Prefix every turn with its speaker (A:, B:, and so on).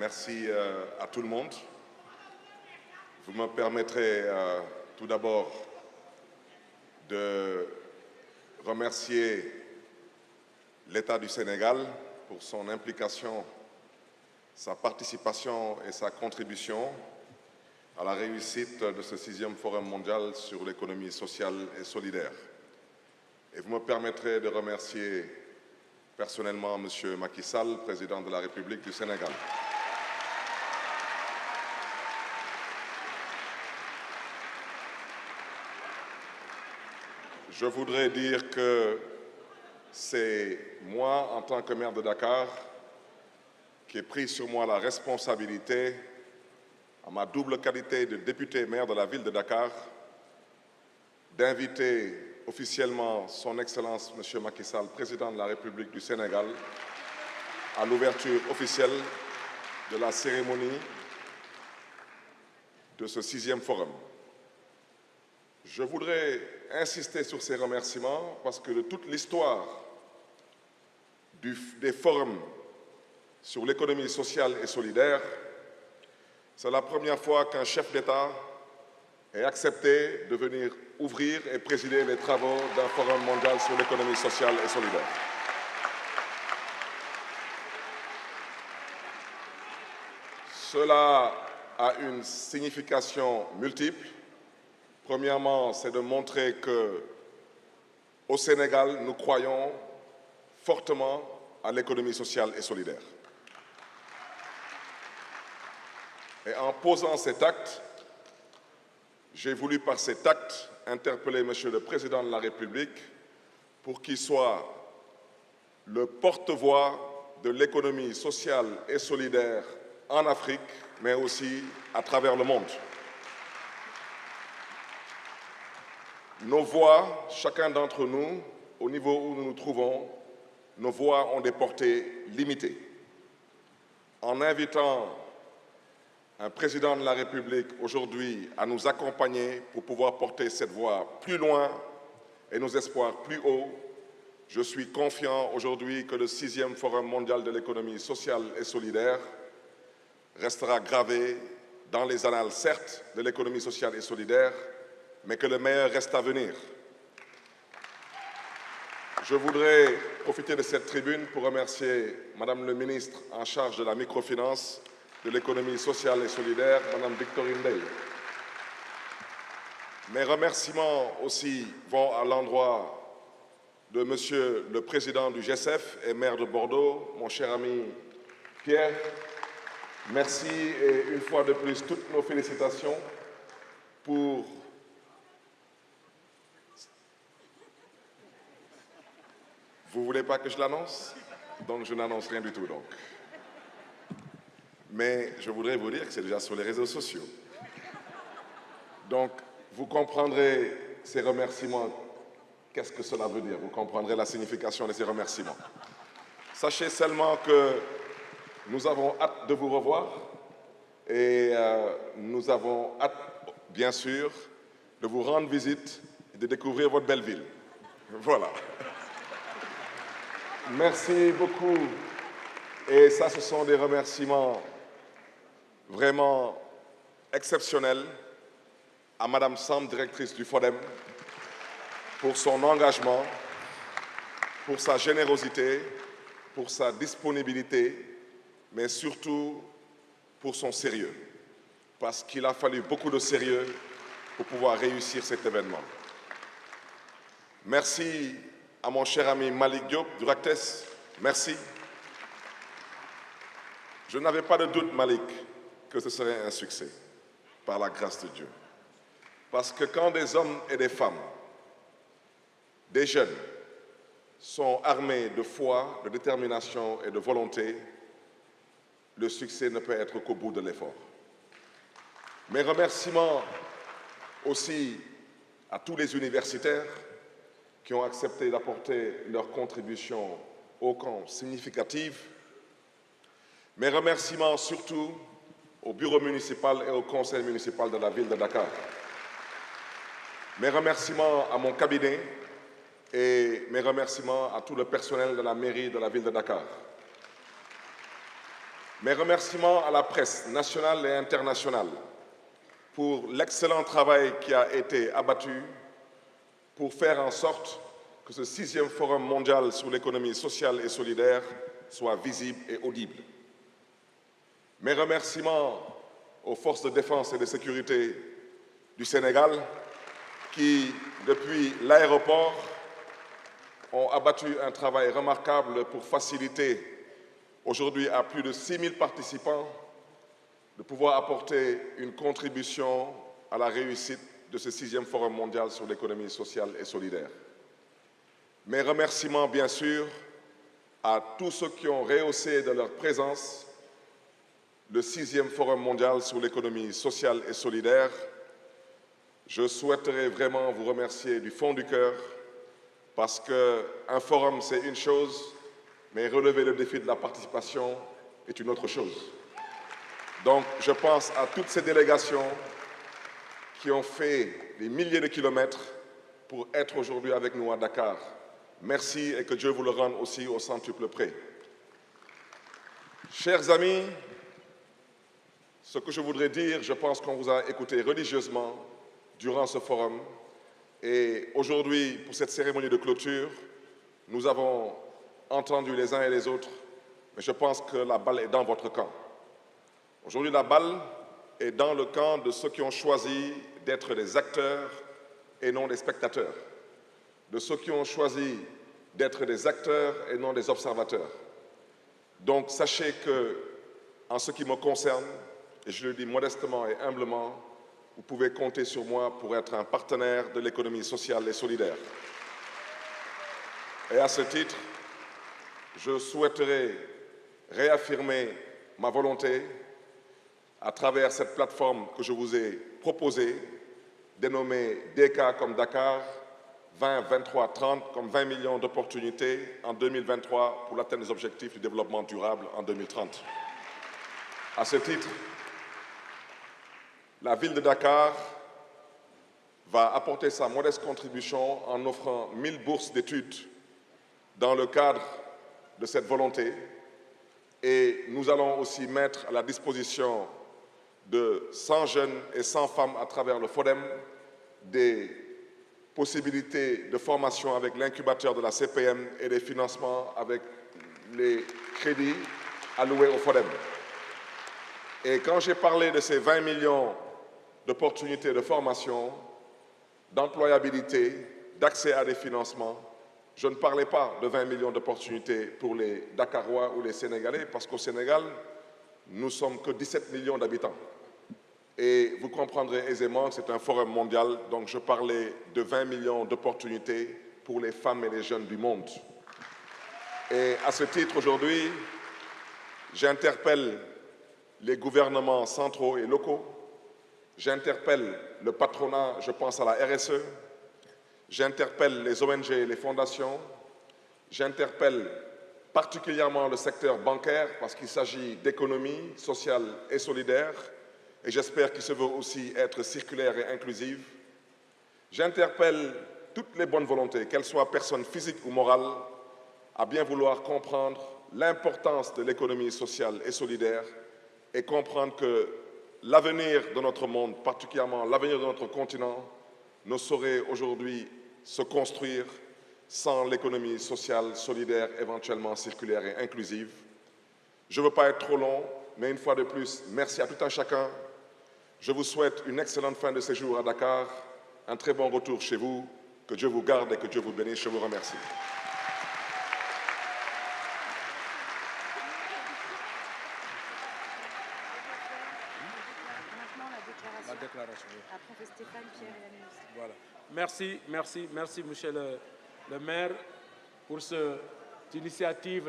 A: Merci à tout le monde. Vous me permettrez tout d'abord de remercier l'État du Sénégal pour son implication, sa participation et sa contribution à la réussite de ce 6e Forum mondial sur l'économie sociale et solidaire. Et vous me permettrez de remercier personnellement M. Macky Sall, président de la République du Sénégal. Je voudrais dire que c'est moi, en tant que maire de Dakar, qui ai pris sur moi la responsabilité, à ma double qualité de député maire de la ville de Dakar, d'inviter officiellement son Excellence M. Macky Sall, président de la République du Sénégal, à l'ouverture officielle de la cérémonie de ce 6e forum. Je voudrais insister sur ces remerciements parce que de toute l'histoire des forums sur l'économie sociale et solidaire, c'est la première fois qu'un chef d'État ait accepté de venir ouvrir et présider les travaux d'un forum mondial sur l'économie sociale et solidaire. Cela a une signification multiple. Premièrement, c'est de montrer qu'au Sénégal, nous croyons fortement à l'économie sociale et solidaire. Et en posant cet acte, j'ai voulu par cet acte interpeller Monsieur le Président de la République pour qu'il soit le porte-voix de l'économie sociale et solidaire en Afrique, mais aussi à travers le monde. Nos voix, chacun d'entre nous, au niveau où nous nous trouvons, nos voix ont des portées limitées. En invitant un président de la République aujourd'hui à nous accompagner pour pouvoir porter cette voix plus loin et nos espoirs plus haut, je suis confiant aujourd'hui que le 6e Forum mondial de l'économie sociale et solidaire restera gravé dans les annales, certes, de l'économie sociale et solidaire, mais que le meilleur reste à venir. Je voudrais profiter de cette tribune pour remercier Madame le ministre en charge de la microfinance, de l'économie sociale et solidaire, Madame Victorine Dey. Mes remerciements aussi vont à l'endroit de Monsieur le Président du GESEF et maire de Bordeaux, mon cher ami Pierre. Merci et une fois de plus, toutes nos félicitations pour Vous ne voulez pas que je l'annonce? Donc je n'annonce rien du tout. Donc. Mais je voudrais vous dire que c'est déjà sur les réseaux sociaux. Donc vous comprendrez ces remerciements. Qu'est-ce que cela veut dire? Vous comprendrez la signification de ces remerciements. Sachez seulement que nous avons hâte de vous revoir et nous avons hâte, bien sûr, de vous rendre visite et de découvrir votre belle ville. Voilà. Merci beaucoup. Et ça, ce sont des remerciements vraiment exceptionnels à Madame Samb, directrice du FODEM, pour son engagement, pour sa générosité, pour sa disponibilité, mais surtout pour son sérieux. Parce qu'il a fallu beaucoup de sérieux pour pouvoir réussir cet événement. Merci à mon cher ami Malik Diop du RACTES, merci. Je n'avais pas de doute, Malik, que ce serait un succès, par la grâce de Dieu. Parce que quand des hommes et des femmes, des jeunes, sont armés de foi, de détermination et de volonté, le succès ne peut être qu'au bout de l'effort. Mes remerciements aussi à tous les universitaires qui ont accepté d'apporter leur contribution ô camp significative. Mes remerciements surtout au bureau municipal et au conseil municipal de la ville de Dakar. Mes remerciements à mon cabinet et mes remerciements à tout le personnel de la mairie de la ville de Dakar. Mes remerciements à la presse nationale et internationale pour l'excellent travail qui a été abattu pour faire en sorte que ce 6e Forum mondial sur l'économie sociale et solidaire soit visible et audible. Mes remerciements aux forces de défense et de sécurité du Sénégal qui, depuis l'aéroport, ont abattu un travail remarquable pour faciliter aujourd'hui à plus de 6 000 participants de pouvoir apporter une contribution à la réussite de ce 6e Forum mondial sur l'économie sociale et solidaire. Mes remerciements, bien sûr, à tous ceux qui ont rehaussé de leur présence le 6e Forum mondial sur l'économie sociale et solidaire. Je souhaiterais vraiment vous remercier du fond du cœur parce qu'un forum, c'est une chose, mais relever le défi de la participation est une autre chose. Donc, je pense à toutes ces délégations qui ont fait des milliers de kilomètres pour être aujourd'hui avec nous à Dakar. Merci et que Dieu vous le rende aussi au centuple près. Chers amis, ce que je voudrais dire, je pense qu'on vous a écouté religieusement durant ce forum. Et aujourd'hui, pour cette cérémonie de clôture, nous avons entendu les uns et les autres, mais je pense que la balle est dans votre camp. Aujourd'hui, la balle est dans le camp de ceux qui ont choisi d'être des acteurs et non des spectateurs, de ceux qui ont choisi d'être des acteurs et non des observateurs. Donc, sachez que, en ce qui me concerne, et je le dis modestement et humblement, vous pouvez compter sur moi pour être un partenaire de l'économie sociale et solidaire. Et à ce titre, je souhaiterais réaffirmer ma volonté à travers cette plateforme que je vous ai proposée, dénommée DK comme Dakar, 20, 23, 30 comme 20 millions d'opportunités en 2023 pour l'atteinte des objectifs du développement durable en 2030. À ce titre, la ville de Dakar va apporter sa modeste contribution en offrant 1000 bourses d'études dans le cadre de cette volonté. Et nous allons aussi mettre à la disposition de 100 jeunes et 100 femmes à travers le FODEM des possibilités de formation avec l'incubateur de la CPM et des financements avec les crédits alloués au FODEM. Et quand j'ai parlé de ces 20 millions d'opportunités de formation, d'employabilité, d'accès à des financements, je ne parlais pas de 20 millions d'opportunités pour les Dakarois ou les Sénégalais, parce qu'au Sénégal, nous ne sommes que 17 millions d'habitants. Et vous comprendrez aisément que c'est un forum mondial, donc je parlais de 20 millions d'opportunités pour les femmes et les jeunes du monde. Et à ce titre, aujourd'hui, j'interpelle les gouvernements centraux et locaux, j'interpelle le patronat, je pense à la RSE, j'interpelle les ONG et les fondations, j'interpelle particulièrement le secteur bancaire parce qu'il s'agit d'économie sociale et solidaire et j'espère qu'il se veut aussi être circulaire et inclusive. J'interpelle toutes les bonnes volontés, qu'elles soient personnes physiques ou morales, à bien vouloir comprendre l'importance de l'économie sociale et solidaire et comprendre que l'avenir de notre monde, particulièrement l'avenir de notre continent, ne saurait aujourd'hui se construire sans l'économie sociale, solidaire, éventuellement circulaire et inclusive. Je ne veux pas être trop long, mais une fois de plus, merci à tout un chacun. Je vous souhaite une excellente fin de séjour à Dakar, un très bon retour chez vous, que Dieu vous garde et que Dieu vous bénisse. Je vous remercie.
B: La déclaration.
C: Après Stéphane, Pierre et la ministre.
B: Voilà. Merci, monsieur le maire, pour cette initiative.